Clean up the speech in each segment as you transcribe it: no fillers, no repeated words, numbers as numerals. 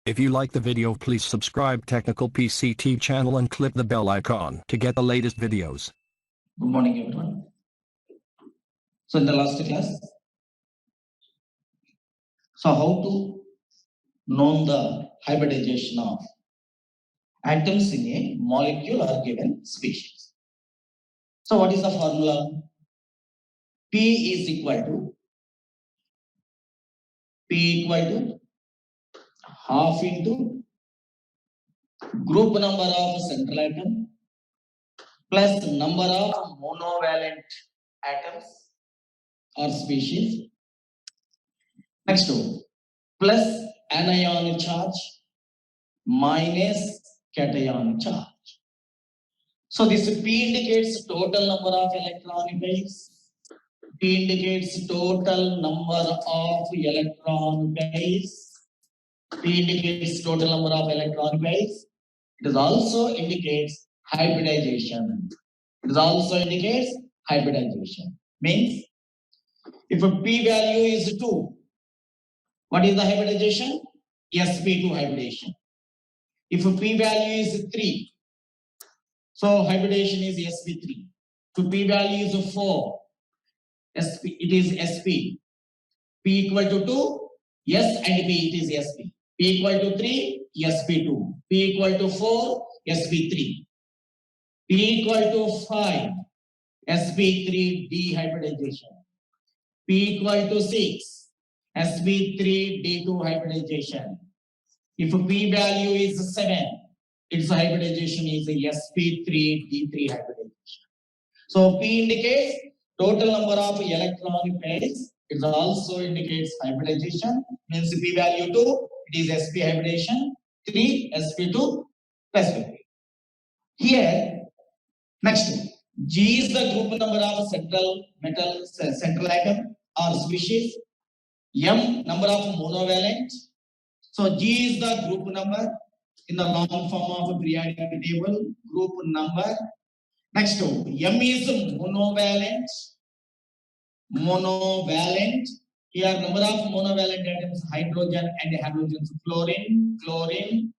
If you like the video, please subscribe Technical PCT channel and click the bell icon to get the latest videos. Good morning, everyone. So in the last class, how to know the hybridization of atoms in a molecule or given species. So what is the formula? P is equal to half into group number of central atom plus number of monovalent atoms or species. Next to plus anion charge minus cation charge. So this P indicates total number of electron pairs. P indicates total number of electron pairs. P indicates total number of electron pairs. It also indicates hybridization. Means if a P value is 2, what is the hybridization? sp2 hybridization. If a P value is 3, so hybridization is sp3. If P value is 4, it is sp. P equal to 2, S and P, it is sp. P equal to 3, sp2. P equal to 4, sp3. P equal to 5, sp3 dehybridization. P equal to 6, sp3 d2 hybridization. If P value is 7, its hybridization is sp3 d3 hybridization. So P indicates total number of electron pairs. It also indicates hybridization. Means P value 2, it is sp hybridization. 3, sp2 plus 3. Here, next, G is the group number of central atom or species. M number of monovalent. So G is the group number in the long form of a periodic table, group number. Next, M is monovalent. Here, number of monovalent atoms: hydrogen and halogens, chlorine,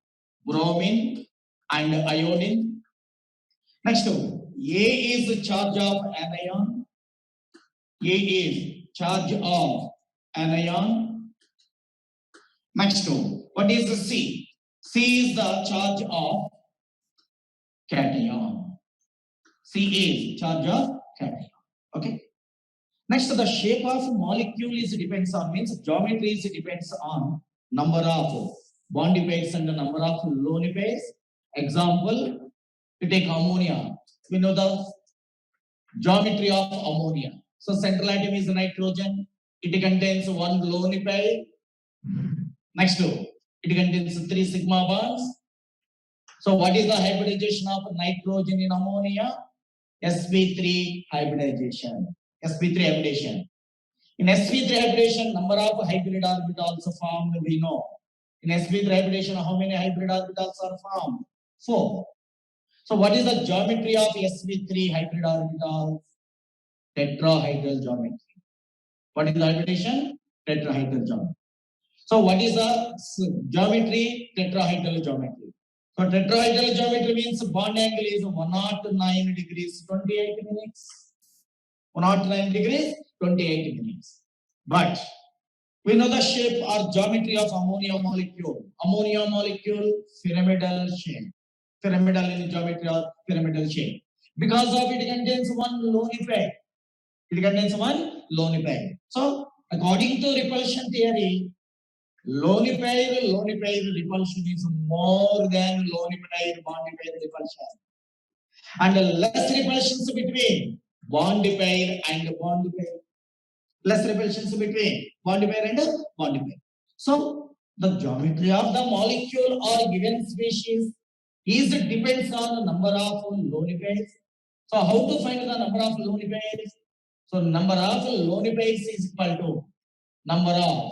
bromine, and iodine. Next, A is charge of anion. A is charge of anion. Next, what is the C? C is the charge of cation. C is charge of cation. Okay. Next, the shape of molecule depends on, means geometry depends on number of bond pairs and the number of lone pairs. Example, we take ammonia. We know the geometry of ammonia. So central atom is nitrogen. It contains one lone pair. Next, it contains 3 sigma bonds. So what is the hybridization of nitrogen in ammonia? sp3 hybridization. In sp3 hybridization, number of hybrid orbitals formed we know. In sp3 hybridization, how many hybrid orbitals are formed? 4. So what is the geometry of sp3 hybrid orbitals? Tetrahedral geometry. What is the hybridization? Tetrahedral geometry. So what is the geometry? Tetrahedral geometry. So tetrahedral geometry means bond angle is 109 degrees 28 minutes. 109 degrees 28 minutes. But we know the shape or geometry of ammonia molecule. Ammonia molecule pyramidal shape. Pyramidal in geometry or pyramidal shape. Because of it contains one lone pair. So according to repulsion theory, lone pair repulsion is more than lone pair bond pair repulsion. And less repulsions between bond pair and bond pair. Less repulsions between bond pair and bond pair. So the geometry of the molecule or given species depends on the number of lone pairs. So how to find the number of lone pairs? So number of lone pairs is equal to number of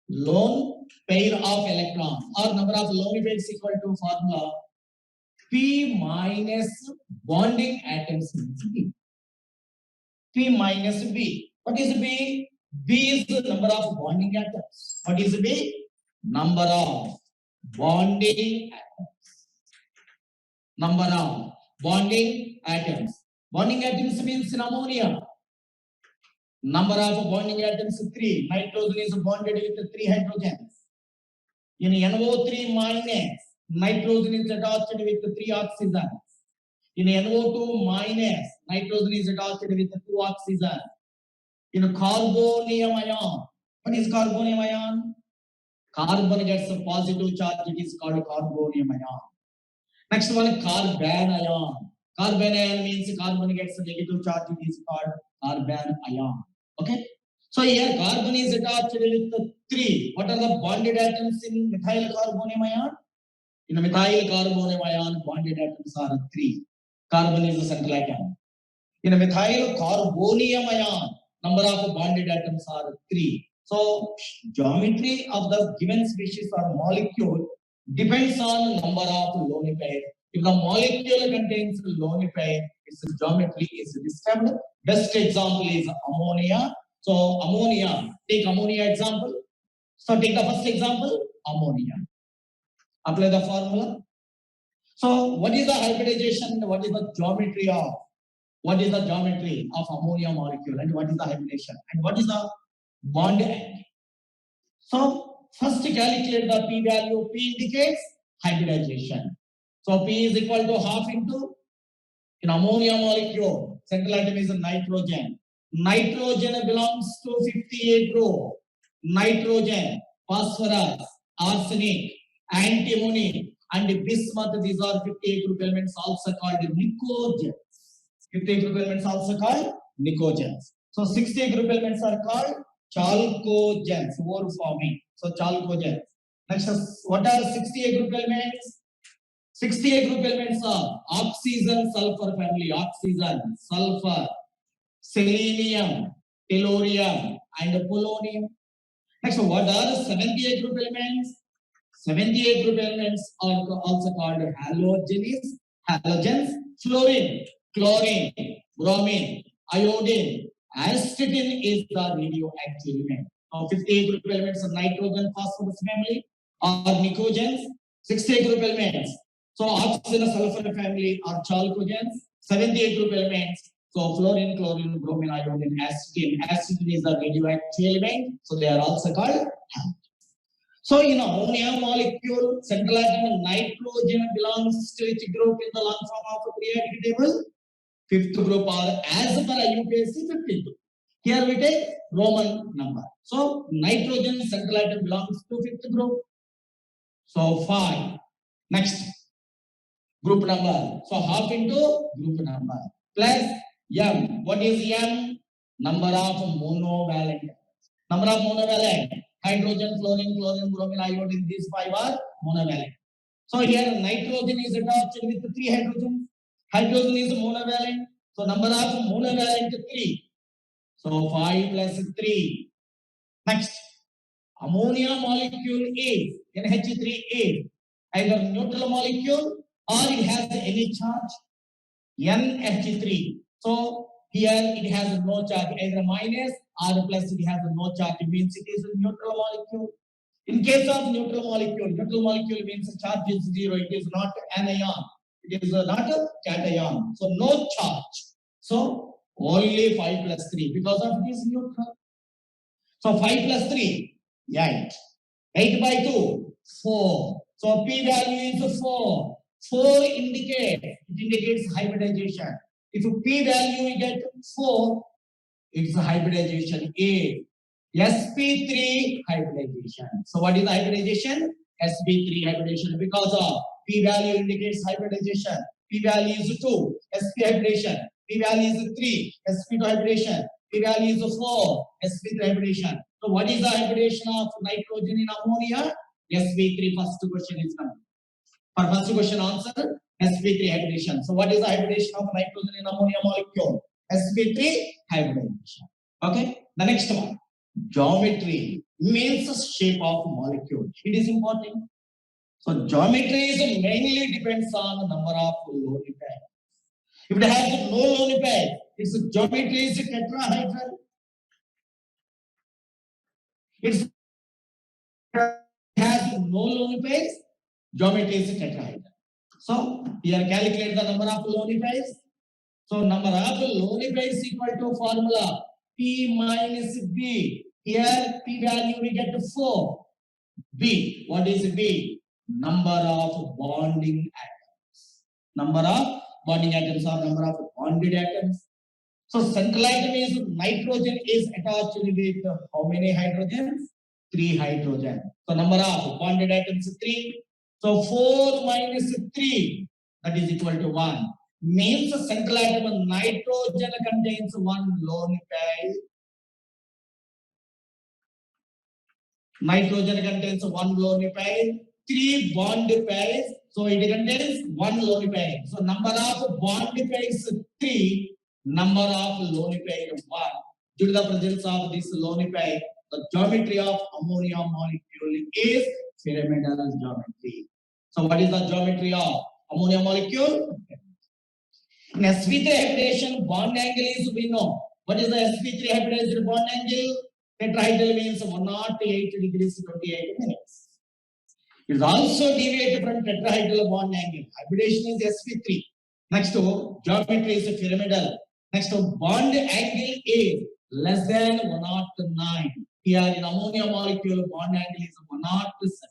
lone pair of electron, or number of lone pairs equal to formula P minus bonding atoms means B. P minus B. What is B? B is the number of bonding atoms. What is B? number of bonding atoms. Number of bonding atoms. Bonding atoms means in ammonia. Number of bonding atoms 3. Nitrogen is bonded with 3 hydrogens. In NO3 minus, nitrogen is attached with 3 oxygens. In NO2 minus, nitrogen is attached with 2 oxygens. In carbonium ion, what is carbonium ion? Carbon gets a positive charge, it is called carbonium ion. Next one, carbon ion. Carbon ion means carbon gets a negative charge, it is called carbon ion. Okay? So here carbon is attached with 3. What are the bonded atoms in methyl carbonium ion? In methyl carbonium ion, bonded atoms are 3. Carbon is the central atom. In methyl carbonium ion, number of bonded atoms are 3. So geometry of the given species or molecule depends on number of lone pair. If the molecule contains lone pair, its geometry is disturbed. Best example is ammonia. So ammonia, take ammonia example. So take the first example, ammonia. Apply the formula. So what is the hybridization? What is the geometry of? What is the geometry of ammonia molecule and what is the hybridization and what is the bond angle? So first calculate the p value. P indicates hybridization. So P is equal to half into in ammonia molecule. Central atom is nitrogen. Nitrogen belongs to 58 group. Nitrogen, phosphorus, arsenic, antimony, and bismuth. These are 58 group elements also called nicogens. 58 group elements also called nicogens. So 60 group elements are called chalcogens, ore forming. So chalcogens. Next, what are 68 group elements? 68 group elements are oxygen, sulfur family, oxygen, sulfur, selenium, tellurium, and polonium. Next, what are 78 group elements? 78 group elements are also called halogens, fluorine, chlorine, bromine, iodine, astatine is the radioactive element. Now, 58 group elements of nitrogen, phosphorus family are nicogens, 68 group elements. So, oxygen, sulfur family are chalcogens, 78 group elements. So, fluorine, chlorine, bromine, iodine, astatine. Astatine is the radioactive element. So, they are also called halogens. So, in ammonia molecule, central atom nitrogen belongs to which group in the long form of the periodic table? Fifth group, or as per IUPAC, 52. Here we take Roman number. So, nitrogen central atom belongs to fifth group. So, 5. Next, group number. So, half into group number. Plus M. What is M? Number of monovalent. Number of monovalent. Hydrogen, fluorine, chlorine, bromine, iodine, these 5 are monovalent. So here nitrogen is attached with 3 hydrogens. Hydrogen is monovalent. So number of monovalent 3. So 5 plus 3. Next, ammonia molecule is NH3 either neutral molecule or it has any charge. NH3. So here it has no charge, either minus or plus it has no charge. It means it is a neutral molecule. In case of neutral molecule means the charge is 0. It is not an ion. It is not a cation. So no charge. So only 5 plus 3 because of it is neutral. So 5 plus 3, 8. 8 by 2, 4. So P value is 4. 4 indicates hybridization. If P value we get 4, it's a hybridization A. sp3 hybridization. So what is the hybridization? sp3 hybridization because of P value indicates hybridization. P value is 2, sp hybridization. P value is 3, sp2 hybridization. P value is 4, sp3 hybridization. So what is the hybridization of nitrogen in ammonia? sp3. First question is coming. For first question answer, sp3 hybridization. So what is the hybridization of nitrogen in ammonia molecule? sp3 hybridization. Okay. The next one. Geometry means the shape of molecule. It is important. So geometry is mainly depends on the number of lone pairs. If it has no lone pair, its geometry is tetrahedral. It has has no lone pairs, geometry is tetrahedral. So here calculate the number of lone pairs. So number of lone pairs equal to formula P minus B. Here P value we get 4. B, what is B? Number of bonding atoms. Number of bonding atoms or number of bonded atoms. So central atom is nitrogen is attached with how many hydrogens? 3 hydrogen. So number of bonded atoms 3. So 4 minus 3, that is equal to 1. Means central atom nitrogen contains 1 lone pair. Nitrogen contains 1 lone pair, 3 bond pairs. So it contains 1 lone pair. So number of bond pairs 3, number of lone pair 1. Due to the presence of this lone pair, the geometry of ammonia molecule is pyramidal geometry. So what is the geometry of ammonia molecule? In sp3 hybridization, bond angle is we know. What is the sp3 hybridized bond angle? Tetrahedral means 108 degrees 28 minutes. It is also deviated from tetrahedral bond angle. Hybridization is sp3. Next to geometry is pyramidal. Next to bond angle is less than 109. Here in ammonia molecule, bond angle is 107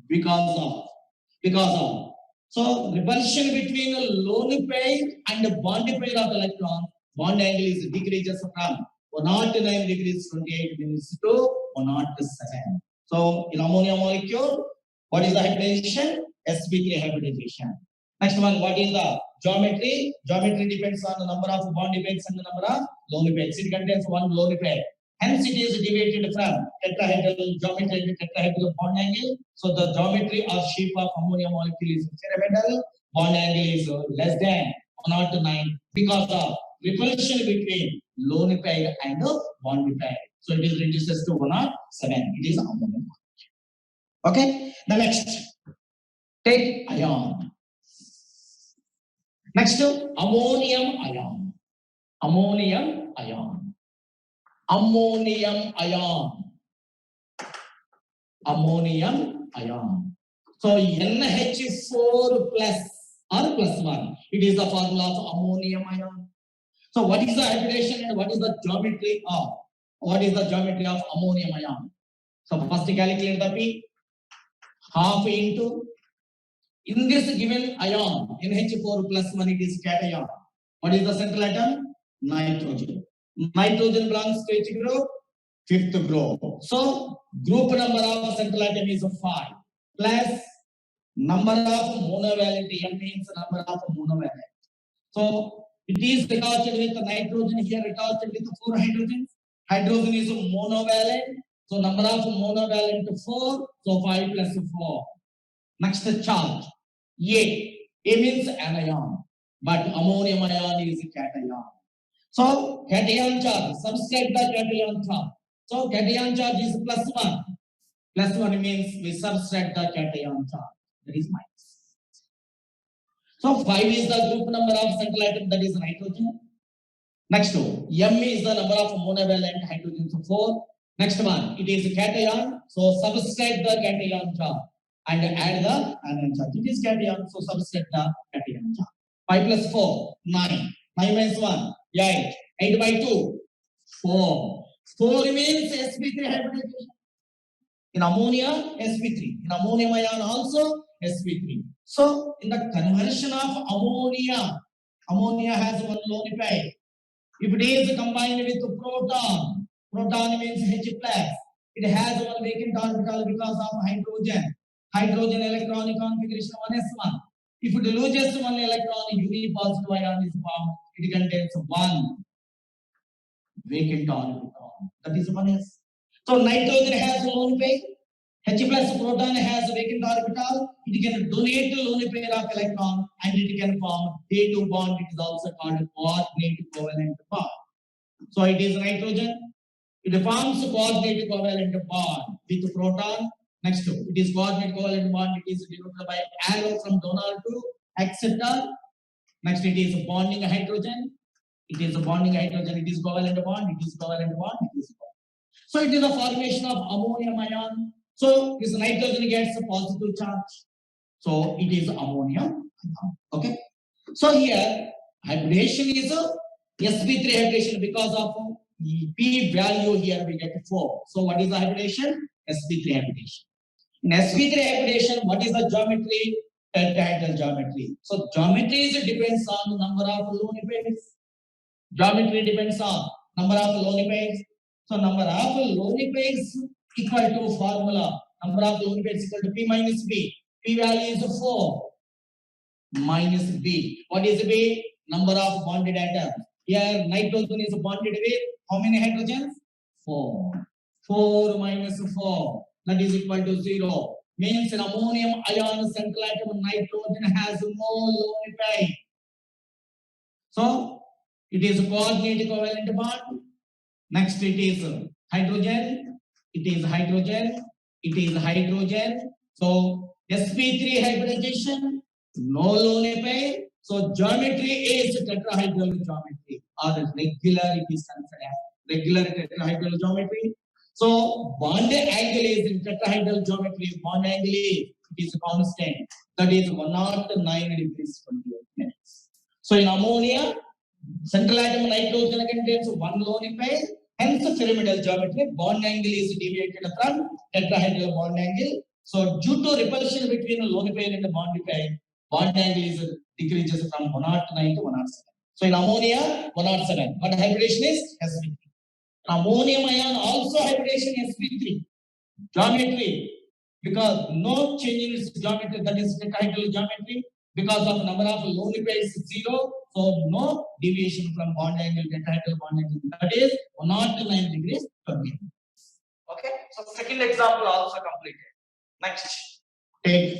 because of so repulsion between a lone pair and a bond pair of electrons, bond angle is decreases from 109 degrees 28 minutes to 107. So in ammonia molecule, what is the hybridization? sp3 hybridization. Next one, what is the geometry? Geometry depends on the number of bond pairs and the number of lone pairs. It contains 1 lone pair. Hence, it is deviated from tetrahedral geometry and tetrahedral bond angle. So, the geometry or shape of ammonia molecule is pyramidal. Bond angle is less than 109 because of repulsion between lone pair and the bond pair. So, it is reduces to 107. It is ammonia molecule. Okay. The next, take ion. Next, ammonium ion. Ammonium ion. Ammonium ion. Ammonium ion. So NH4 plus or plus 1. It is the formula of ammonium ion. So what is the hybridization and what is the geometry of ammonium ion? So first calculate the P. Half into. In this given ion, NH4 plus 1, it is cation. What is the central atom? Nitrogen. Nitrogen belongs to which group? 5th group. So, group number of central atom is 5 plus number of monovalent. M means number of monovalent. So, it is attached with nitrogen here, attached with 4 hydrogens. Hydrogen is monovalent. So, number of monovalent 4. So, 5 plus 4. Next charge. A means anion. But ammonium ion is cation. So, cation charge, subtract the cation charge. So, cation charge is plus 1. Plus 1 means we subtract the cation charge. That is minus. So, 5 is the group number of central atom, that is nitrogen. Next one, M is the number of monovalent hydrogen, so 4. Next one, it is cation. So, subtract the cation charge and add the anion charge. It is cation, so subtract the cation charge. 5 plus 4, 9. 9 minus 1, 8. 8 by 2, 4. 4 means sp3 hybridization. In ammonia, sp3. In ammonium ion also, sp3. So, in the conversion of ammonia, ammonia has 1 lone pair. If it is combined with proton, proton means H plus. It has 1 vacant orbital because of hydrogen. Hydrogen electronic configuration 1s1. If it loses 1 electron, unipositive ion is formed. It contains 1 vacant orbital. That is 1s. So nitrogen has a lone pair. H plus proton has a vacant orbital. It can donate a lone pair of electron and it can form A2 bond. It is also called coordinate covalent bond. So it is nitrogen. It forms coordinate covalent bond with proton. Next, it is coordinate covalent bond. It is denoted by arrow from donor to acceptor. Next, it is bonding hydrogen. It is a bonding hydrogen. It is covalent bond. It is covalent bond. It is covalent. So it is the formation of ammonium ion. So this nitrogen gets a positive charge. So it is ammonium. Okay. So here hybridization is a sp3 hybridization because of P value here we get 4. So what is the hybridization? sp3 hybridization. In sp3 hybridization, what is the geometry? Tetrahedral geometry. So geometry depends on the number of lone pairs. Geometry depends on number of lone pairs. So number of lone pairs equal to formula. Number of lone pairs equal to P minus B. P value is 4 minus B. What is B? Number of bonded atoms. Here nitrogen is bonded with how many hydrogens? 4. 4 minus 4. That is equal to 0. Means an ammonium ion central atom nitrogen has no lone pair. So it is a coordinate covalent bond. Next it is hydrogen. It is hydrogen. It is hydrogen. So sp3 hybridization, no lone pair. So geometry is tetrahedral geometry or regular it is considered as regular tetrahedral geometry. So bond angle is in tetrahedral geometry. Bond angle is constant. That is 109 degrees 28 minutes. So in ammonia, central atom nitrogen contains one lone pair. Hence pyramidal geometry. Bond angle is deviated from tetrahedral bond angle. So due to repulsion between a lone pair and a bond pair, bond angle is decreases from 109 to 107. So in ammonia, 107. But hybridization is sp3. Ammonium ion also hybridization sp3. Geometry, because no change in its geometry, that is tetrahedral geometry, because of number of lone pairs 0, so no deviation from bond angle, tetrahedral bond angle, that is 109 degrees 20. Okay, so second example also completed. Next, take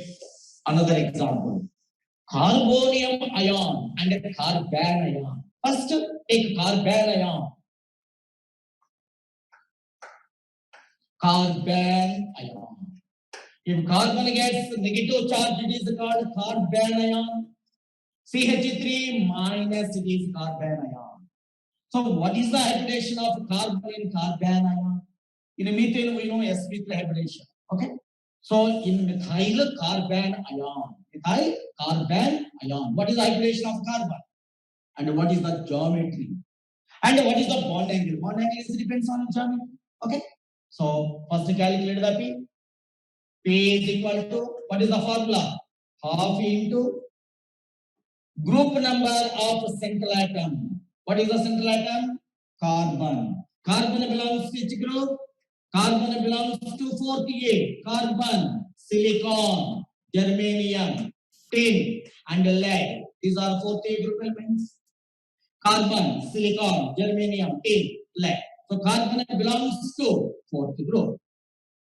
another example. Carbonium ion and a carbon ion. First, take carbon ion. Carbon ion. If carbon gets negative charge, it is called carbon ion. CH3 minus it is carbon ion. So what is the hybridization of carbon in carbon ion? In methane we know sp3 hybridization. Okay. So in methyl carbon ion. Methyl carbon ion. What is the hybridization of carbon? And what is the geometry? And what is the bond angle? Bond angle depends on geometry. Okay. So first calculate the P. P is equal to, what is the formula? Half into group number of central atom. What is the central atom? Carbon. Carbon belongs to which group? Carbon belongs to 48. Carbon, silicon, germanium, tin, and lead. These are 48 group elements. Carbon, silicon, germanium, tin, lead. So carbon belongs to fourth group.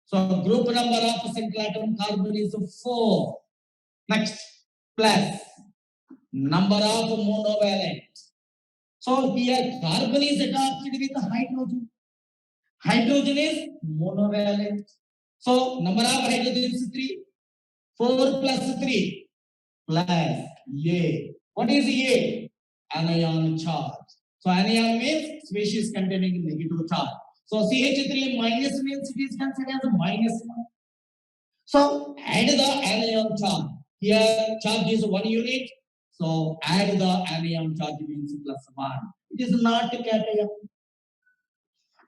So group number of central atom carbon is 4. Next, plus number of monovalent. So here carbon is attached with hydrogen. Hydrogen is monovalent. So number of hydrogens is 3. 4 plus 3 plus A. What is A? Anion charge. So anion means species containing negative charge. So CH3 minus means it is considered as a minus 1. So add the anion charge. Here charge is 1 unit. So add the anion charge means plus 1. It is not a cation.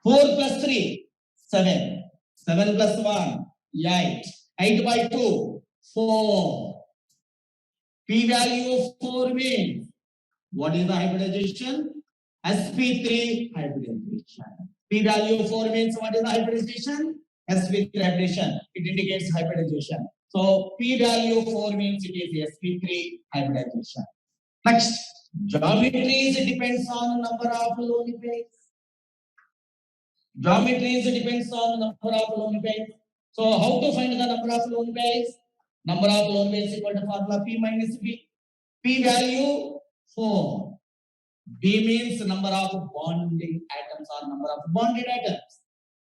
4 plus 3, 7. 7 plus 1, 8. 8 by 2, 4. P value of 4 means what is the hybridization? sp3 hybridization. P value of 4 means what is the hybridization? sp3 hybridization. It indicates hybridization. So P value of 4 means it is sp3 hybridization. Next, geometry depends on number of lone pairs. Geometry depends on number of lone pairs. So how to find the number of lone pairs? Number of lone pairs equal to formula P minus B. P value 4. B means number of bonding atoms or number of bonded atoms.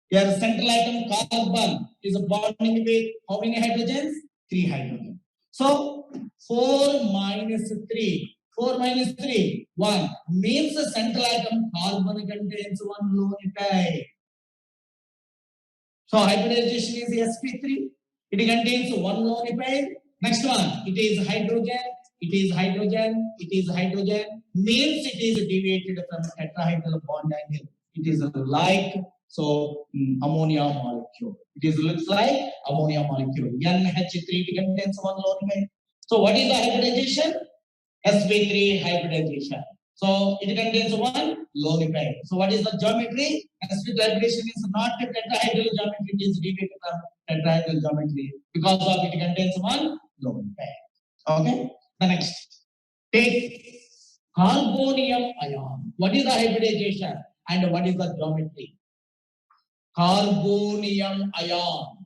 Here central atom carbon is bonding with how many hydrogens? 3 hydrogens. So 4 minus 3. 4 minus 3, 1 means the central atom carbon contains 1 lone pair. So hybridization is sp3. It contains one lone pair. Next one, it is hydrogen. It is hydrogen. It is hydrogen. Means it is deviated from tetrahedral bond angle. It is like ammonia molecule. It is looks like ammonia molecule. NH3 it contains one lone pair. So what is the hybridization? sp3 hybridization. So it contains one lone pair. So what is the geometry? sp3 hybridization is not a tetrahedral geometry. It is deviated from tetrahedral geometry because of it contains one lone pair. Okay. The next, take carbonium ion. What is the hybridization and what is the geometry? Carbonium ion.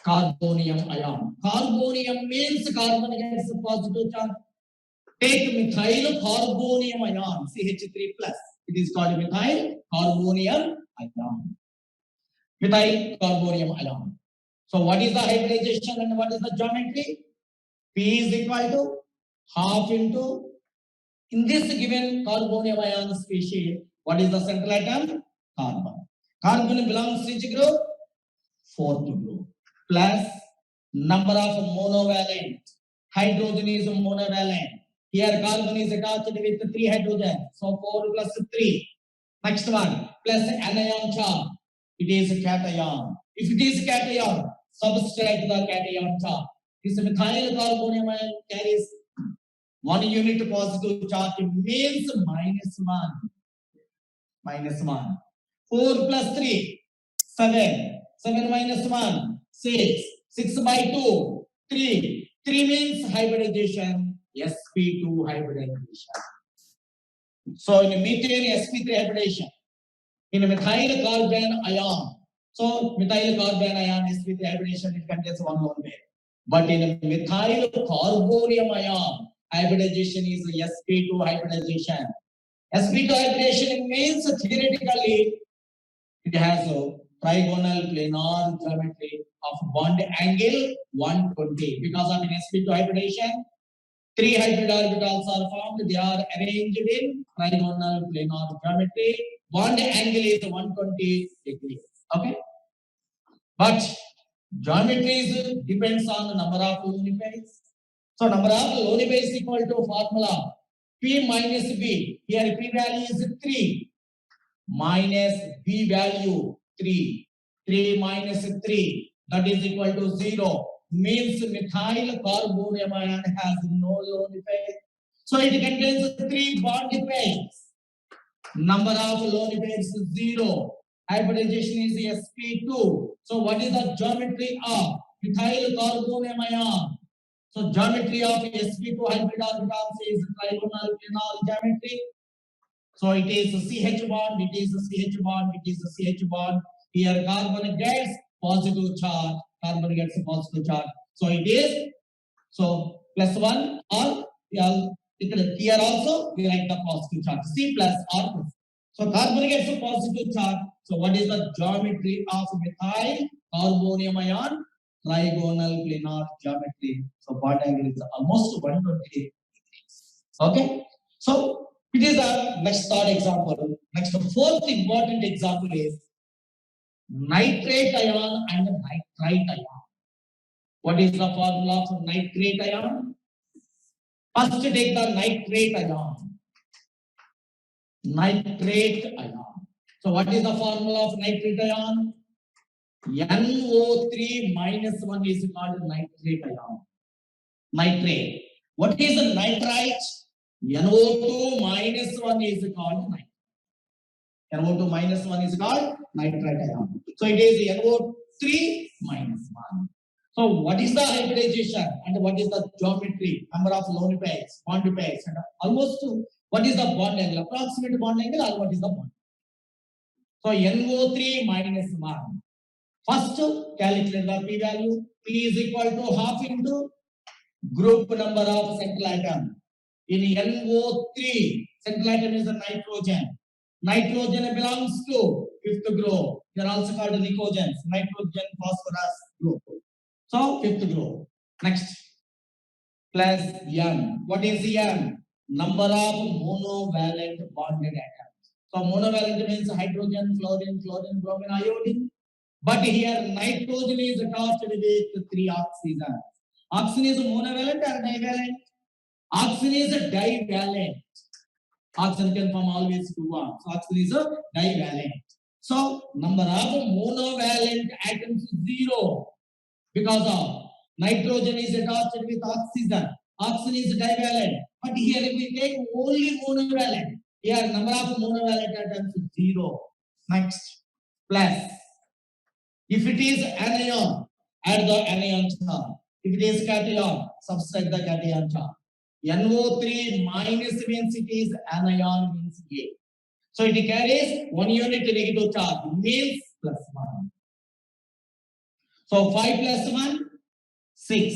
Carbonium ion. Carbonium means carbon gets a positive charge. Take methyl carbonium ion, CH3 plus. It is called methyl carbonium ion. Methyl carbonium ion. So what is the hybridization and what is the geometry? P is equal to half into, in this given carbonium ion species, what is the central atom? Carbon. Carbon belongs to which group? Fourth group. Plus number of monovalent. Hydrogen is monovalent. Here carbon is attached with 3 hydrogen. So 4 plus 3. Next one, plus anion charge. It is cation. If it is cation, subtract the cation charge. This methyl carbonium ion carries 1 unit positive charge, means -1. -1. 4 plus 3, 7. 7 minus 1, 6. 6 by 2, 3. 3 means hybridization, sp2 hybridization. So in methane, sp3 hybridization. In methyl carbon ion, so methyl carbon ion, sp3 hybridization, it contains one lone pair. But in methyl carbonium ion, hybridization is sp2 hybridization. sp2 hybridization means theoretically it has a trigonal planar geometry of bond angle 120. Because of an sp2 hybridization, 3 hybrid orbitals are formed. They are arranged in trigonal planar geometry. Bond angle is 120 degrees. Okay. But geometry depends on the number of lone pairs. So number of lone pairs is equal to formula P minus B. Here P value is 3 minus B value 3. 3 minus 3, that is equal to 0. Means methyl carbonium ion has no lone pair. So it contains 3 bond pairs. Number of lone pairs is 0. Hybridization is sp2. So what is the geometry of methyl carbonium ion? So geometry of sp2 hybrid orbitals is trigonal planar geometry. So it is a CH bond, it is a CH bond, it is a CH bond. Here carbon gets positive charge, carbon gets a positive charge. So it is, so +1 or here also we write the positive charge, C plus or plus. So carbon gets a positive charge. So what is the geometry of methyl carbonium ion? Trigonal planar geometry. So bond angle is almost 120 degrees. Okay. So it is the next third example. Next, the fourth important example is nitrate ion and nitrite ion. What is the formula for nitrate ion? First, take the nitrate ion. Nitrate ion. So, what is the formula of nitrate ion? NO3 minus 1 is called nitrate ion. Nitrate. What is the nitrite? NO2 minus 1 is called nitrite. NO2 minus 1 is called nitrite ion. So it is NO3 minus 1. So what is the hybridization and what is the geometry? Number of lone pairs, bond pairs, and almost what is the bond angle? Approximate bond angle or what is the bond? So NO3 minus 1. First, calculate the P value. P is equal to half into group number of central atom. In NO3, central atom is the nitrogen. Nitrogen belongs to fifth group. They are also called nicogens. Nitrogen phosphorus group. So fifth group. Next, plus N. What is N? Number of monovalent bonded atoms. So monovalent means hydrogen, fluorine, bromine, iodine. But here nitrogen is attached with 3 oxygens. Oxygen is monovalent or divalent? Oxygen is a divalent. Oxygen can form always 2 bonds. Oxygen is a divalent. So number of monovalent atoms is 0 because of nitrogen is attached with oxygen. Oxygen is divalent. But here if we take only monovalent, here number of monovalent atoms is 0. Next, plus. If it is anion, add the anion charge. If it is cation, subtract the cation charge. NO3 minus means it is anion means A. So it carries 1 unit negative charge means +1. So 5 + 1, 6.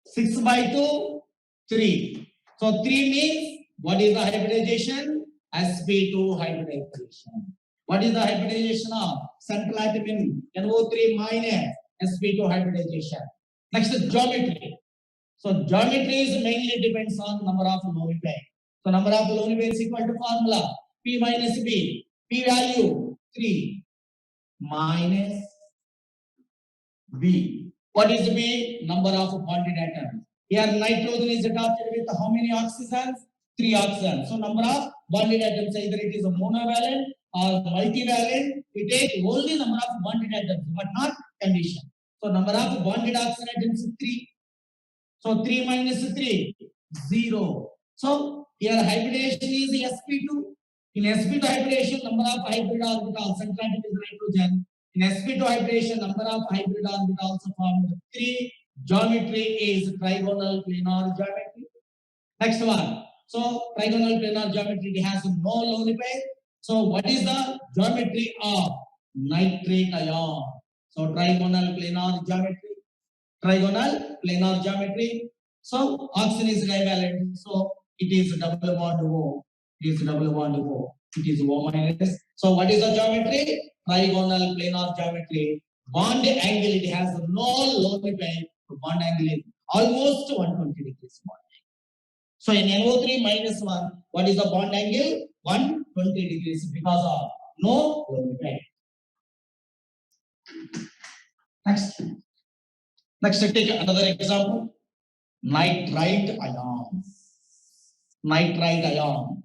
6 by 2, 3. So 3 means what is the hybridization? sp2 hybridization. What is the hybridization of central atom in NO3 minus sp2 hybridization? Next is geometry. So geometry is mainly depends on number of lone pair. So number of lone pair is equal to formula P minus B. P value 3 minus B. What is B? Number of bonded atoms. Here nitrogen is attached with how many oxygens? 3 oxygens. So number of bonded atoms, either it is a monovalent or multivalent. We take only number of bonded atoms, but not condition. So number of bonded oxygen atoms is 3. So 3 minus 3, 0. So here hybridization is sp2. In sp2 hybridization, number of hybrid orbitals, central atom is nitrogen. In sp2 hybridization, number of hybrid orbitals formed 3. Geometry is trigonal planar geometry. Next one. So trigonal planar geometry has no lone pair. So what is the geometry of nitrate ion? So trigonal planar geometry. Trigonal planar geometry. So oxygen is divalent. So it is double bond O. It is double bond O. It is O minus. So what is the geometry? Trigonal planar geometry. Bond angle, it has no lone pair. Bond angle is almost 120 degrees bond angle. So in NO3 minus 1, what is the bond angle? 120 degrees because of no lone pair. Next. Next, take another example. Nitrite ion. Nitrite ion.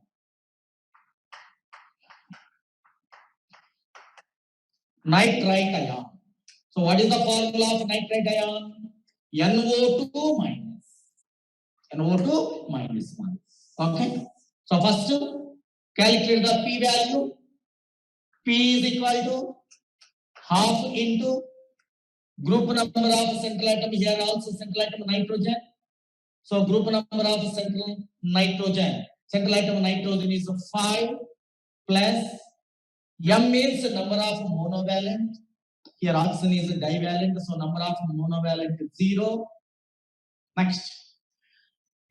Nitrite ion. So what is the formula of nitrite ion? NO2 minus. NO2 minus 1. Okay. So first, calculate the P value. P is equal to half into group number of central atom. Here also central atom nitrogen. So group number of central nitrogen. Central atom nitrogen is 5 plus M means number of monovalent. Here oxygen is divalent, so number of monovalent is 0. Next.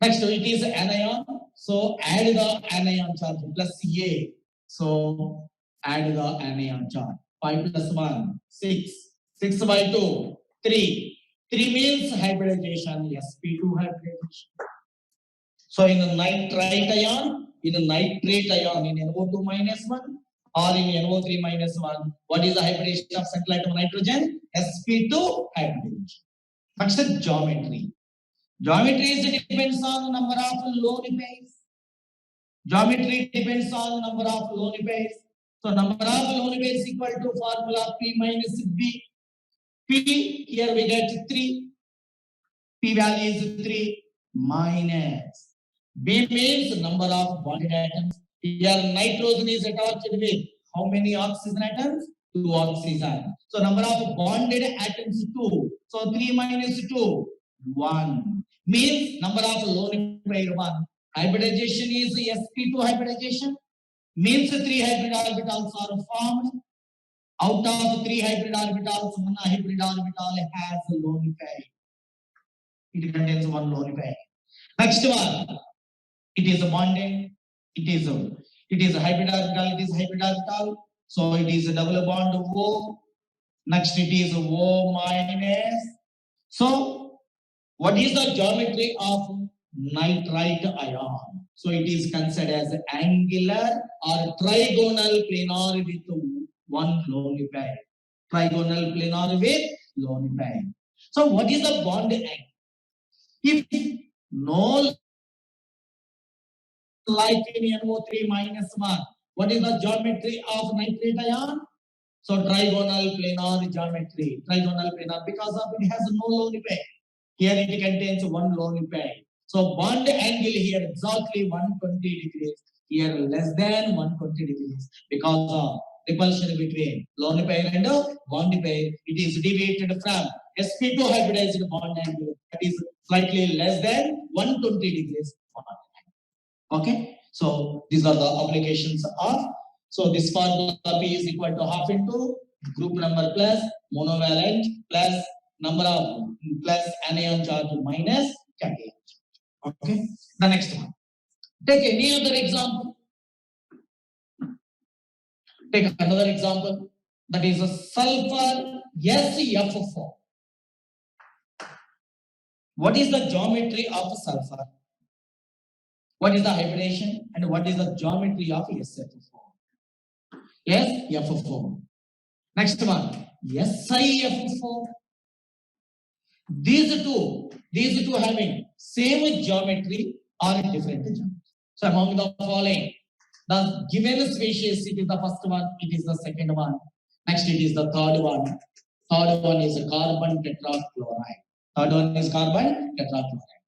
Next, it is anion. So add the anion charge plus A. So add the anion charge. 5 plus 1, 6. 6 by 2, 3. 3 means hybridization, sp2 hybridization. So in a nitrite ion, in a nitrate ion, in NO2 minus 1 or in NO3 minus 1, what is the hybridization of central atom nitrogen? sp2 hybridization. What's the geometry? Geometry is depends on the number of lone pairs. Geometry depends on the number of lone pairs. So number of lone pairs is equal to formula P minus B. P, here we get 3. P value is 3 minus. B means number of bonded atoms. Here nitrogen is attached with how many oxygen atoms? 2 oxygen. So number of bonded atoms 2. So 3 minus 2, 1. Means number of lone pair 1. Hybridization is sp2 hybridization. Means 3 hybrid orbitals are formed. Out of 3 hybrid orbitals, 1 hybrid orbital has a lone pair. It contains 1 lone pair. Next one, it is a bonded. It is a hybrid orbital. It is hybrid orbital. So it is a double bond O. Next, it is O minus. So, what is the geometry of nitrite ion? So it is considered as angular or trigonal planar with 1 lone pair. trigonal planar with lone pair. So what is the bond angle? If no light in NO3 minus 1, what is the geometry of nitrate ion? So trigonal planar geometry, trigonal planar, because of it has no lone pair. Here it contains one lone pair. So bond angle here exactly 120 degrees. Here less than 120 degrees because of repulsion between lone pair and bond pair. It is deviated from sp2 hybridized bond angle. That is slightly less than 120 degrees. Okay. So these are the applications of. So this formula P is equal to half into group number plus monovalent plus number of plus anion charge minus cation. Okay. The next one. Take any other example. Take another example. That is a sulfur SF4. What is the geometry of sulfur? What is the hybridization and what is the geometry of SF4? SF4. Next one, SiF4. These two having same geometry or different geometry. So among the following, the given species, it is the first one, it is the second one. Next, it is the third one. Third one is carbon tetrachloride. Third one is carbon tetrachloride.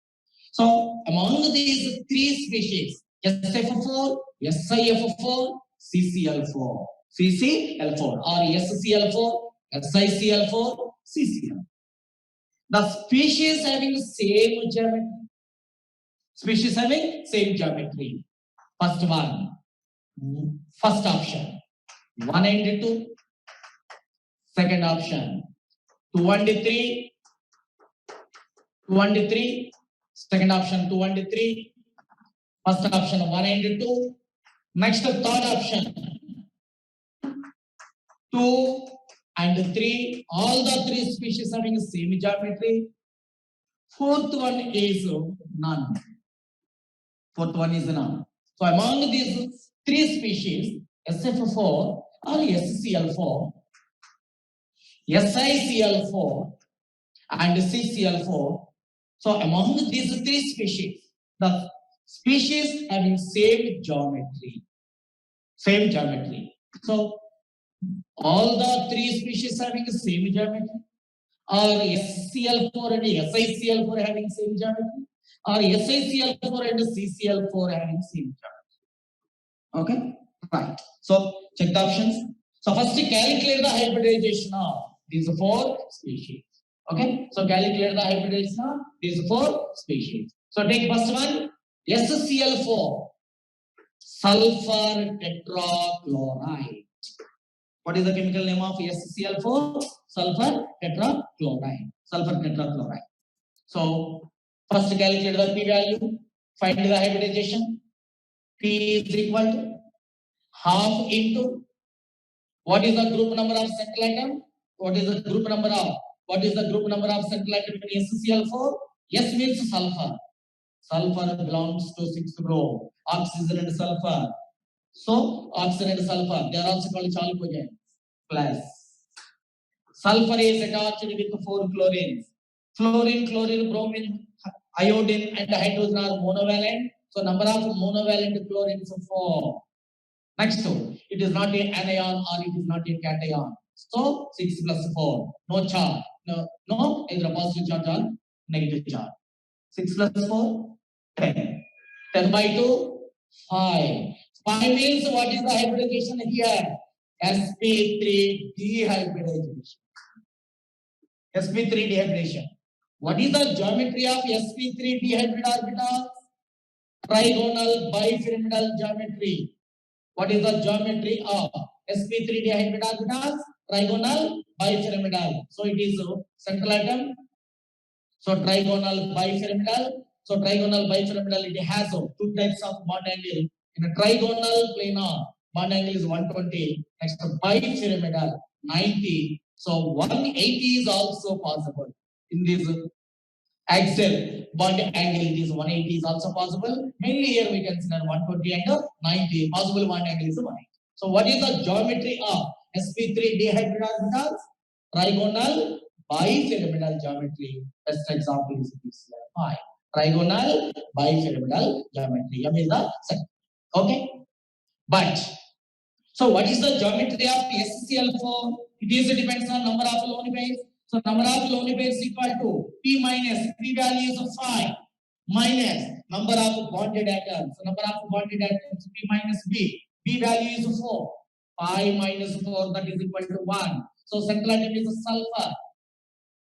So among these three species, SF4, SiF4, CCl4. CCl4 or SCl4, SiCl4, CCl. The species having same geometry. Species having same geometry. First one, first option, 1 and 2. Second option, 2 and 3. 2 and 3. Second option, 2 and 3. First option, 1 and 2. Next, third option, 2 and 3. All the three species having same geometry. Fourth one is none. Fourth one is none. So among these three species, SF4 or SCl4, SiCl4 and CCl4. So among these three species, the species having same geometry. Same geometry. So all the three species having the same geometry, or SCl4 and SiCl4 having same geometry, or SiCl4 and CCl4 having same geometry. Okay, right. So check the options. So first calculate the hybridization of these four species. Okay, so calculate the hybridization of these four species. So take first one, SCl4, sulfur tetrachloride. What is the chemical name of SCl4? Sulfur tetrachloride. Sulfur tetrachloride. So first calculate the P value. Find the hybridization. P is equal to half into what is the group number of central atom? What is the group number of central atom in SCl4? S means sulfur. Sulfur belongs to 6th group. Oxygen and sulfur. So oxygen and sulfur, they are also called chalcogens. Plus sulfur is attached with 4 chlorines. Fluorine, chlorine, bromine, iodine, and hydrogen are monovalent. So number of monovalent chlorines is 4. Next, it is not an anion or it is not a cation. So 6 plus 4, no charge, no either positive charge or negative charge. 6 plus 4, 10. 10 by 2, 5. 5 means what is the hybridization here? sp3 dehybridization. sp3 dehybridization. What is the geometry of sp3 dehybrid orbitals? Trigonal bipyramidal geometry. What is the geometry of sp3 dehybrid orbitals? Trigonal bipyramidal. So it is central atom. So trigonal bipyramidal. So trigonal bipyramidal, it has 2 types of bond angle. In a trigonal planar, bond angle is 120. Next, bipyramidal, 90. So 180 is also possible. In this axial bond angle, it is 180 is also possible. Mainly here we consider 120 and 90. Possible bond angle is 180. So what is the geometry of sp3 dehybrid orbitals? Trigonal bipyramidal geometry. Best example is PCL5. Trigonal bipyramidal geometry. M is the second. Okay. But so what is the geometry of SCL4? It is depends on number of lone pairs. So number of lone pairs equal to P minus P value is 5 minus number of bonded atoms. So number of bonded atoms P minus B. B value is 4. 5 minus 4 that is equal to 1. So central atom is sulfur.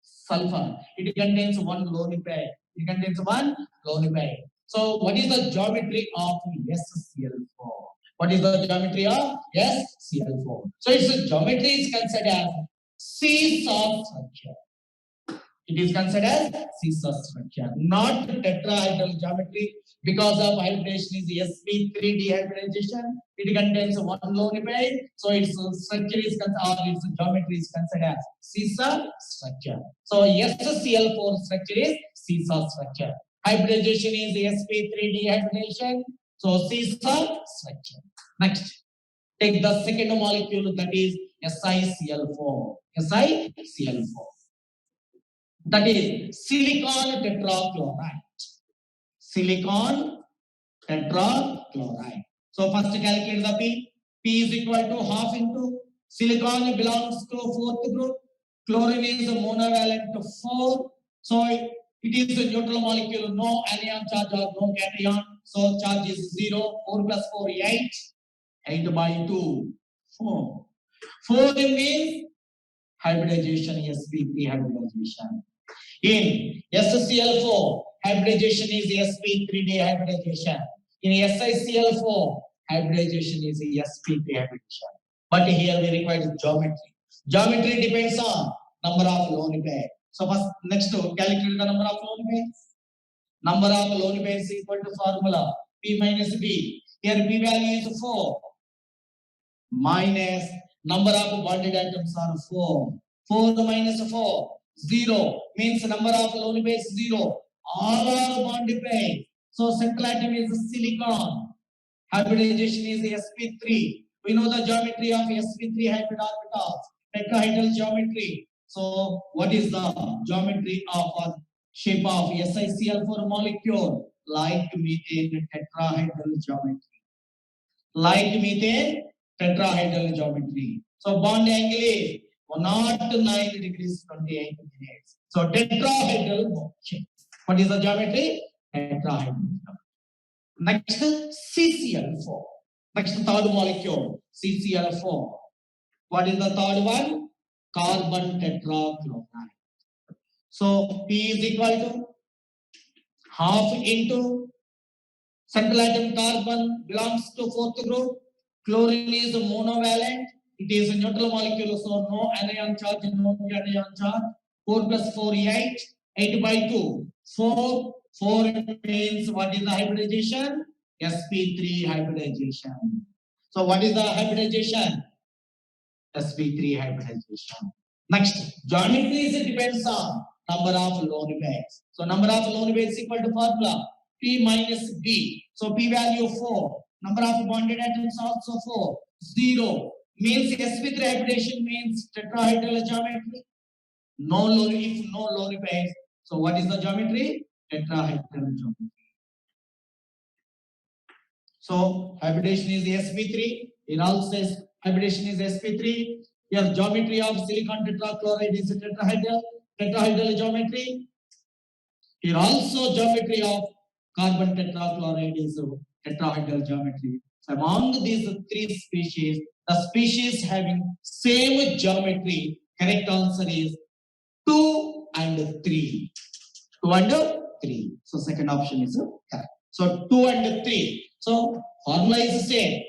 Sulfur. It contains one lone pair. It contains one lone pair. So what is the geometry of SCL4? What is the geometry of SCL4? So its geometry is considered as seesaw structure. It is considered as seesaw structure, not tetrahedral geometry. Because of hybridization is sp3 dehybridization. It contains one lone pair, so its structure is or its geometry is considered as seesaw structure. So SCL4 structure is seesaw structure. Hybridization is sp3 dehybridization. So seesaw structure. Next, take the second molecule, that is SiCl4. SiCl4. That is silicon tetrachloride. Silicon tetrachloride. So first calculate the P. P is equal to half into silicon belongs to fourth group. Chlorine is monovalent to 4. So it is a neutral molecule, no anion charge or no cation. So charge is 0. 4 plus 4, 8. 8 by 2, 4. 4 means hybridization, sp3 hybridization. In SCL4, hybridization is sp3 dehybridization. In SiCl4, hybridization is sp3 hybridization. But here we require geometry. Geometry depends on number of lone pairs. So first, next to calculate the number of lone pairs. Number of lone pairs is equal to formula P minus B. Here P value is 4 minus number of bonded atoms are 4. 4 minus 4, 0 means number of lone pairs 0. All are bonded pairs. So central atom is silicon. Hybridization is sp3. We know the geometry of sp3 hybrid orbitals. Tetrahedral geometry. So what is the geometry of a shape of SiCl4 molecule? Like methane tetrahedral geometry. Like methane tetrahedral geometry. So bond angle is 109 degrees 28 minutes. So tetrahedral shape. What is the geometry? Tetrahedral. Next, CCl4. Next, third molecule, CCl4. What is the third one? Carbon tetrachloride. So P is equal to half into central atom carbon belongs to fourth group. Chlorine is monovalent. It is a neutral molecule, so no anion charge, no anion charge. 4 plus 4, 8. 8 by 2, 4. 4 means what is the hybridization? sp3 hybridization. So what is the hybridization? sp3 hybridization. Next, geometry depends on number of lone pairs. So number of lone pairs equal to formula P minus B. So P value 4. Number of bonded atoms also 4. 0 means sp3 hybridization means tetrahedral geometry. No lone, if no lone pairs. So what is the geometry? Tetrahedral geometry. So hybridization is sp3. It also says hybridization is sp3. Here geometry of silicon tetrachloride is tetrahedral geometry. Here also geometry of carbon tetrachloride is tetrahedral geometry. So among these three species, the species having same geometry, correct answer is 2 and 3. 2 and 3. So second option is correct. So 2 and 3. So formula is the same.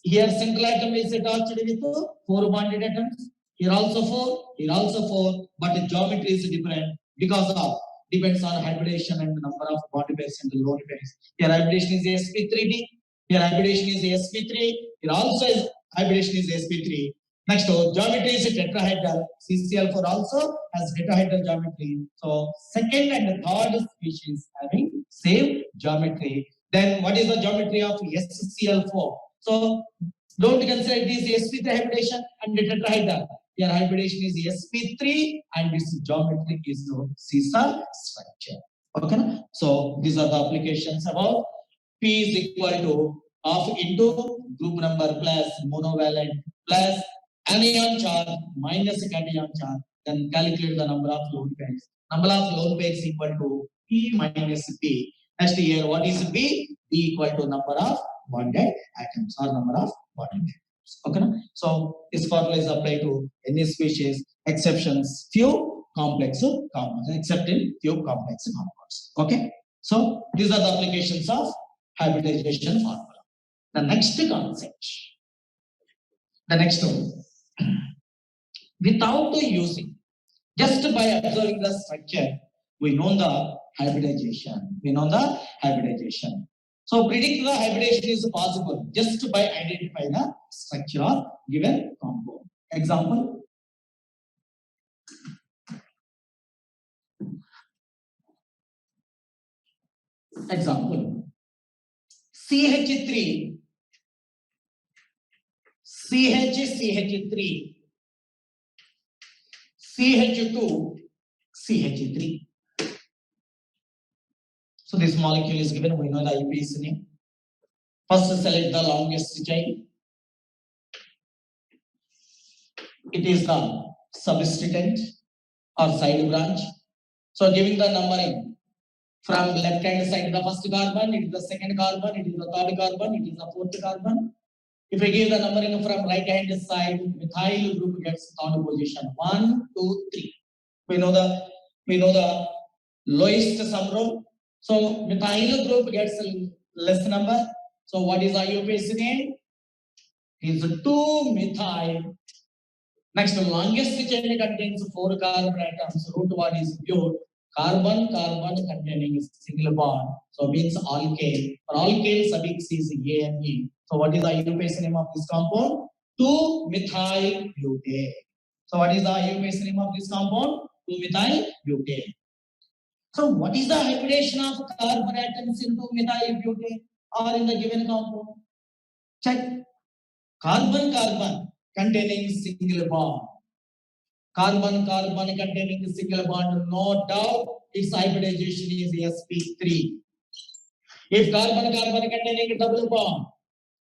Here central atom is attached with 4 bonded atoms. Here also 4. Here also 4. But the geometry is different because of depends on hybridization and the number of bond pairs and the lone pairs. Here hybridization is sp3d. Here hybridization is sp3. Here also is hybridization is sp3. Next, geometry is tetrahedral. CCl4 also has tetrahedral geometry. So second and third species having same geometry. Then what is the geometry of SCl4? So don't consider it is sp3 hybridization and tetrahedral. Your hybridization is sp3 and its geometry is scissor structure. Okay, so these are the applications about P is equal to half into group number plus monovalent plus anion charge minus cation charge. Then calculate the number of lone pairs. Number of lone pairs equal to P minus P. Next here, what is B? B equal to number of bonded atoms or number of bonded atoms. Okay, so this formula is applied to any species, exceptions few, complex compounds, except in few complex compounds. Okay, so these are the applications of hybridization formula. The next concept, the next one, without using, just by observing the structure, we know the hybridization. We know the hybridization. So predict the hybridization is possible just by identifying the structure of given compound. Example. Example. CH3, CH3, CH2, CH3. So this molecule is given, we know the IUPAC name. First select the longest chain. It is the substituent or side branch. So giving the numbering from left hand side the first carbon, it is the second carbon, it is the third carbon, it is the fourth carbon. If we give the numbering from right hand side, methyl group gets third position. 1, 2, 3. We know the lowest sum row. So methyl group gets less number. So what is IUPAC name? It is 2-methyl. Next, the longest chain contains 4 carbon atoms. Root 1 is pure. Carbon containing single bond. So means alkane. For alkane, suffix is A and E. So what is the IUPAC name of this compound? 2-methyl butane. So what is the IUPAC name of this compound? 2-methyl butane. So what is the hybridization of carbon atoms into methyl butane or in the given compound? Check. Carbon containing single bond. Carbon containing single bond, no doubt its hybridization is sp3. If carbon containing double bond,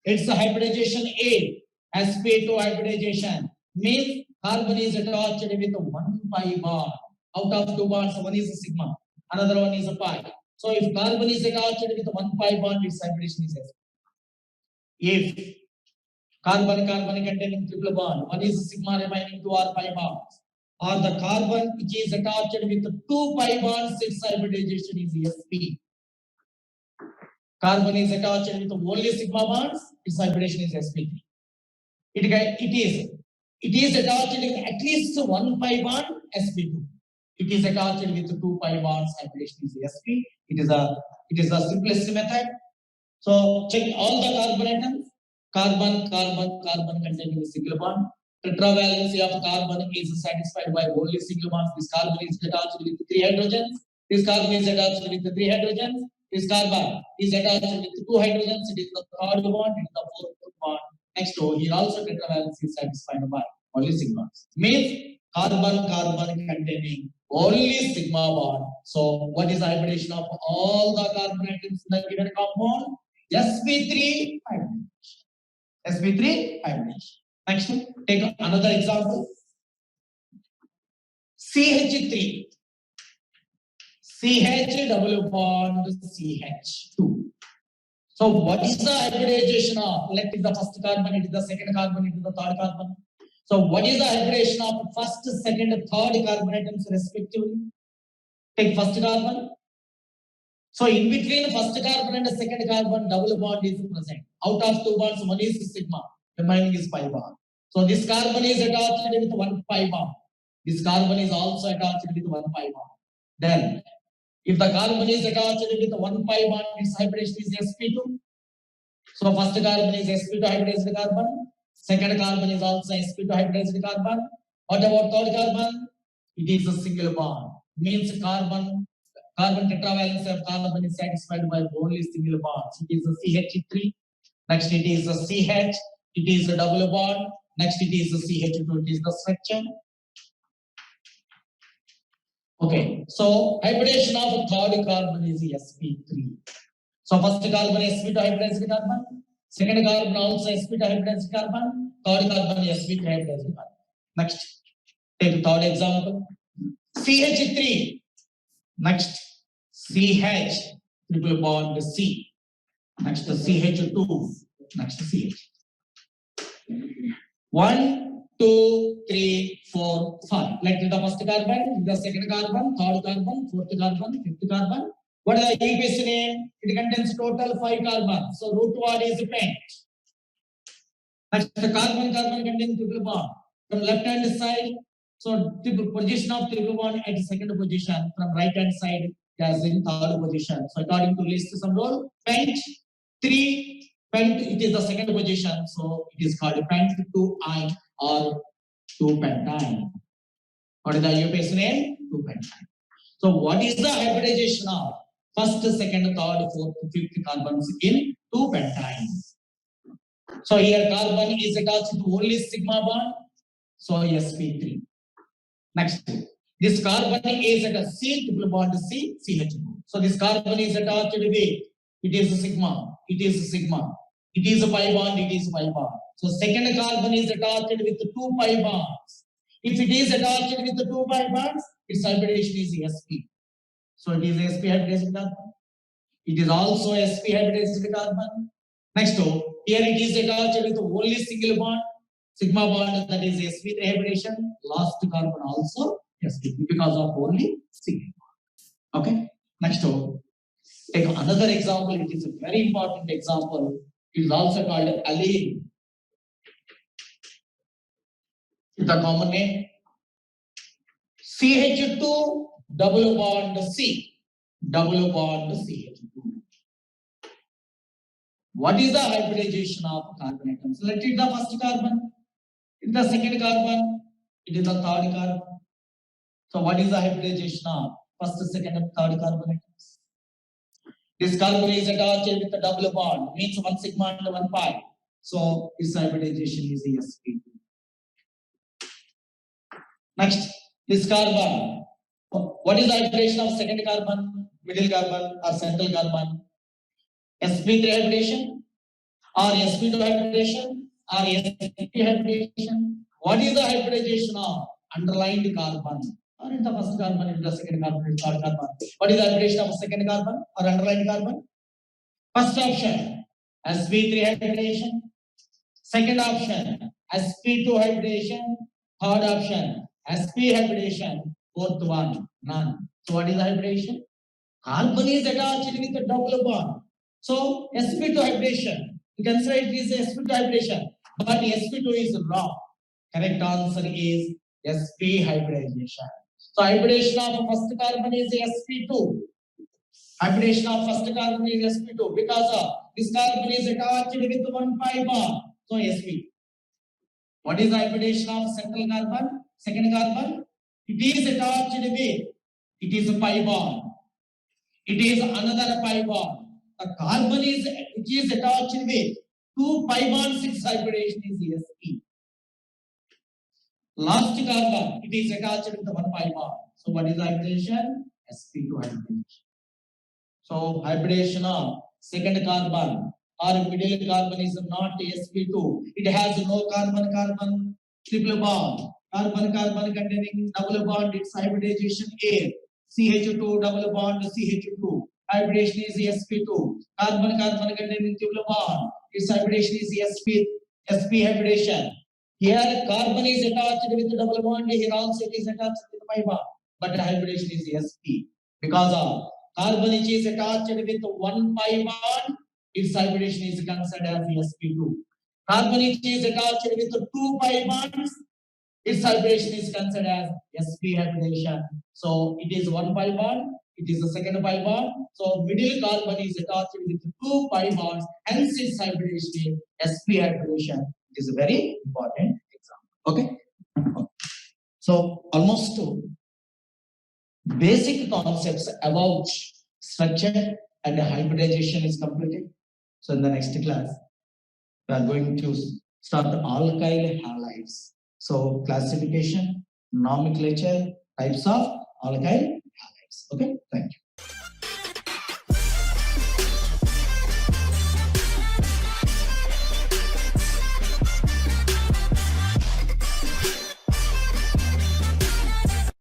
its hybridization A, sp2 hybridization means carbon is attached with 1 pi bond. Out of 2 bonds, one is a sigma, another one is a pi. So if carbon is attached with 1 pi bond, its hybridization is sp. If carbon containing triple bond, one is a sigma, remaining 2 are pi bonds. Or the carbon which is attached with 2 pi bonds, its hybridization is sp. Carbon is attached with only sigma bonds, its hybridization is sp3. It is attached with at least 1 pi bond, sp2. It is attached with 2 pi bonds, hybridization is sp. It is the simplest method. So check all the carbon atoms. Carbon containing single bond. Tetravalency of carbon is satisfied by only single bonds. This carbon is attached with 3 hydrogens. This carbon is attached with 3 hydrogens. This carbon is attached with 2 hydrogens. It is the third bond. It is the fourth bond. Next to here also tetravalency is satisfied by only sigma bonds. Means carbon containing only sigma bond. So what is the hybridization of all the carbon atoms in the given compound? sp3 hybridization. sp3 hybridization. Next, take another example. CH3. CH double bond CH2. So what is the hybridization of? Let it is the first carbon, it is the second carbon, it is the third carbon. So what is the hybridization of first, second, third carbon atoms respectively? Take first carbon. So in between first carbon and second carbon, double bond is present. Out of 2 bonds, one is sigma, remaining is pi bond. So this carbon is attached with 1 pi bond. This carbon is also attached with 1 pi bond. Then, if the carbon is attached with 1 pi bond, its hybridization is sp2. So first carbon is sp2 hybridized carbon. Second carbon is also sp2 hybridized carbon. What about third carbon? It is a single bond. Means carbon tetravalence of carbon is satisfied by only single bonds. It is a CH3. Next, it is a CH. It is a double bond. Next it is the CH2, it is the structure. Okay, so hybridization of a third carbon is sp3. So first carbon sp2 hybridized carbon, second carbon also sp2 hybridized carbon, third carbon sp3 hybridized carbon. Next, take third example. CH3. Next, CH triple bond C. Next, CH2. Next, CH. 1, 2, 3, 4, 5. Like the first carbon, the second carbon, third carbon, fourth carbon, fifth carbon. What is the EPC name? It contains total 5 carbons. So root word is pent. Next, the carbon contains triple bond. From left hand side, so triple position of triple bond at second position. From right hand side, as in third position. So according to list some role, pent 3, pent it is the second position. So it is called pent 2-ine or 2-pentyne. What is the IUPAC name? 2-pentyne. So what is the hybridization of first, second, third, fourth, fifth carbons in 2-pentyne? So here carbon is attached to only sigma bond. So sp3. Next, this carbon is at a C triple bond C CH2. So this carbon is attached with it is a sigma. It is a sigma. It is a pi bond. It is a pi bond. So second carbon is attached with 2 pi bonds. If it is attached with the 2 pi bonds, its hybridization is sp. So it is sp hybridized carbon. It is also sp hybridized carbon. Next, here it is attached with only single bond, sigma bond, that is sp3 hybridization. Last carbon also sp3 because of only single bond. Okay. Next, take another example. It is a very important example. It is also called allene. The common name CH2 double bond C. Double bond CH2. What is the hybridization of carbon atoms? Let it the first carbon, it is the second carbon, it is the third carbon. So what is the hybridization of first, second, and third carbon atoms? This carbon is attached with a double bond, means 1 sigma and 1 pi. So its hybridization is sp2. Next, this carbon. What is the hybridization of second carbon, middle carbon, or central carbon? sp3 hybridization or sp2 hybridization or sp hybridization. What is the hybridization of underlined carbon? Or in the first carbon, in the second carbon, in the third carbon. What is the hybridization of second carbon or underlined carbon? First option, sp3 hybridization. Second option, sp2 hybridization. Third option, sp hybridization. Fourth one, none. So what is the hybridization? Carbon is attached with a double bond. So sp2 hybridization. You can say it is sp2 hybridization, but sp2 is wrong. Correct answer is sp hybridization. So hybridization of first carbon is sp2. Hybridization of first carbon is sp2 because this carbon is attached with 1 pi bond. So sp. What is the hybridization of central carbon? Second carbon? It is attached with, it is a pi bond. It is another pi bond. The carbon is, it is attached with 2 pi bonds, 6 hybridization is sp. Last carbon, it is attached with 1 pi bond. So what is the hybridization? sp2 hybridization. So hybridization of second carbon or middle carbon is not sp2. It has no carbon-carbon triple bond. Carbon-carbon containing double bond, its hybridization is CH2 double bond CH2. Hybridization is sp2. Carbon-carbon containing triple bond, its hybridization is sp hybridization. Here carbon is attached with double bond. Here also it is attached with pi bond. But hybridization is sp. Because of carbon is attached with 1 pi bond, its hybridization is considered as sp2. Carbon is attached with 2 pi bonds, its hybridization is considered as sp hybridization. So it is 1 pi bond, it is the second pi bond. So middle carbon is attached with 2 pi bonds, hence its hybridization is sp hybridization. It is a very important example. Okay. So almost basic concepts about structure and hybridization is completed. So in the next class, we are going to start the alkyl halide. halides. So classification, nomenclature, types of alkyl halides. Okay, thank you.